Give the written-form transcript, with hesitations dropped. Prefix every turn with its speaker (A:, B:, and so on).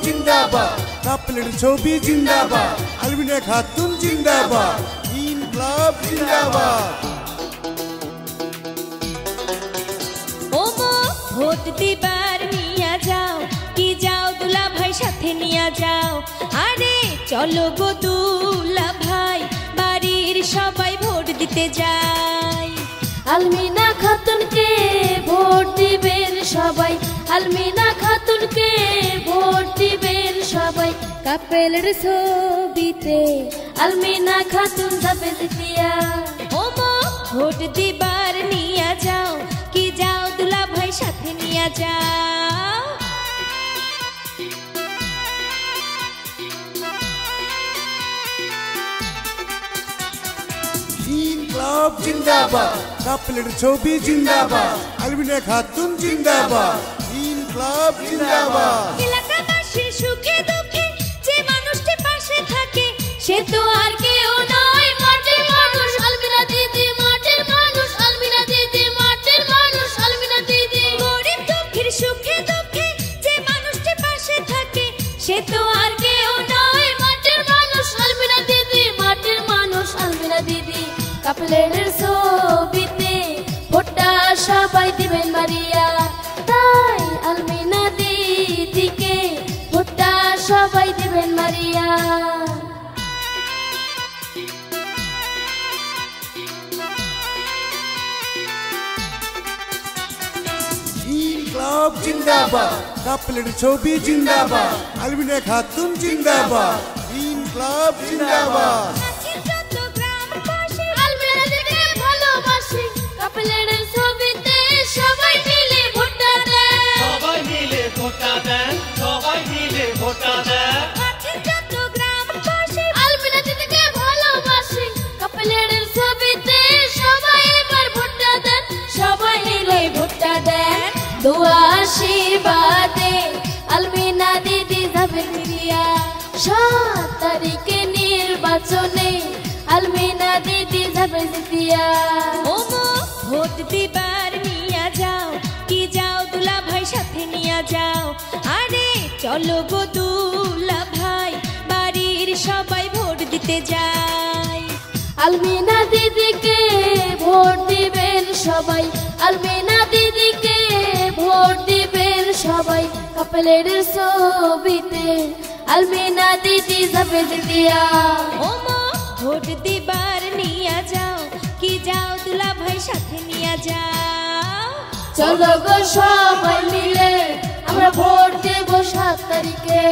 A: জিন্দাবাদ, কাপলের ছবি জিন্দাবাদ, আলমিনা খাতুন জিন্দাবাদ, ইনকলাব জিন্দাবাদ।
B: ওমো ভোট দিবার নিয়া যাও, কি যাও দুলা ভাই সাথে নিয়া যাও। আরে চলো গো দুলা ভাই, বাড়ির সবাই ভোট দিতে যাই।
C: আলমিনা খাতুনকে ভোট দিবেন সবাই, আলমিনা খাতুনকে ভোট দিবেন সবাই। কাপেলের ছবিতে আলমিনা খাতুন যাবে জিতিয়া।
B: ওমো ভোট দিবার নিয়া যাও, কি যাও দুলা ভাই সাথে নিয়া যাও।
A: ইনকলাব জিন্দাবাদ, কাপলের ছবি জিন্দাবাদ, আলমিনা খাতুন জিন্দাবাদ, ইনকলাব জিন্দাবাদ।
B: এলাকাবাসীর সুখে দুঃখে যে মানুষটি পাশে থাকে,
C: সে তো আর কেউ নয়, মাটির মানুষ আলমিনা দিদি, মাটির মানুষ আলমিনা দিদি, মাটির মানুষ আলমিনা দিদি।
B: গরিব দুঃখীর সুখে দুঃখে যে মানুষটি পাশে থাকে,
C: সে তো আর কেউ নয়, মাটির মানুষ আলমিনা দিদি, মাটির মানুষ আলমিনা দিদি। কাপলের ছবিতে ভোটটা সবাই দিবেন মারিয়া, তাই আলমিনা দিদিকে ভোটটা সবাই দিবেন মারিয়া।
A: ইনকলাব জিন্দাবাদ, কাপলের ছবি জিন্দাবাদ, আলমিনা খাতুন জিন্দাবাদ, ইনকলাব জিন্দাবাদ।
B: আছেন যত গ্রামবাসী
C: আলমিনা দিদিকে ভালোবাসি, কাপলের ছবিতে সবাই মিলে ভোটটা দেন,
D: সবাই মিলে ভোটটা দেন, সবাই মিলে ভোটটা দেন।
B: আছেন যত গ্রামবাসী
C: আলমিনা দিদিকে ভালোবাসি, কাপলের ছবিতে সবাই এবার ভোটটা দেন, সবাই মিলে ভোটটা দেন। দোয়া আশীর্বাদে আলমিনা দিদি যাবে জিতিয়া। 7 তারিখে নির্বাচনে আলমিনা দিদি যাবে জিতিয়া।
B: ওমো ভোট দিবার নিয়া যাও, কি যাও দুলা ভাই সাথে নিয়া যাও। আরে চলো গো দুলা ভাই, বাড়ির সবাই ভোট দিতে যাই।
C: আলমিনা দিদিকে ভোট দিবেন সবাই, আলমিনা দিদিকে ভোট দিবেন সবাই। কাপলের ছবিতে আলমিনা দিদি যাবে জিতিয়া।
B: ওমো ভোট দিবার নিয়া যাও, কি যাও দুলা ভাই সাথে নিয়া যাও।
C: চলো গো সবাই মিলে আমরা ভোট দেব 7 তারিখে।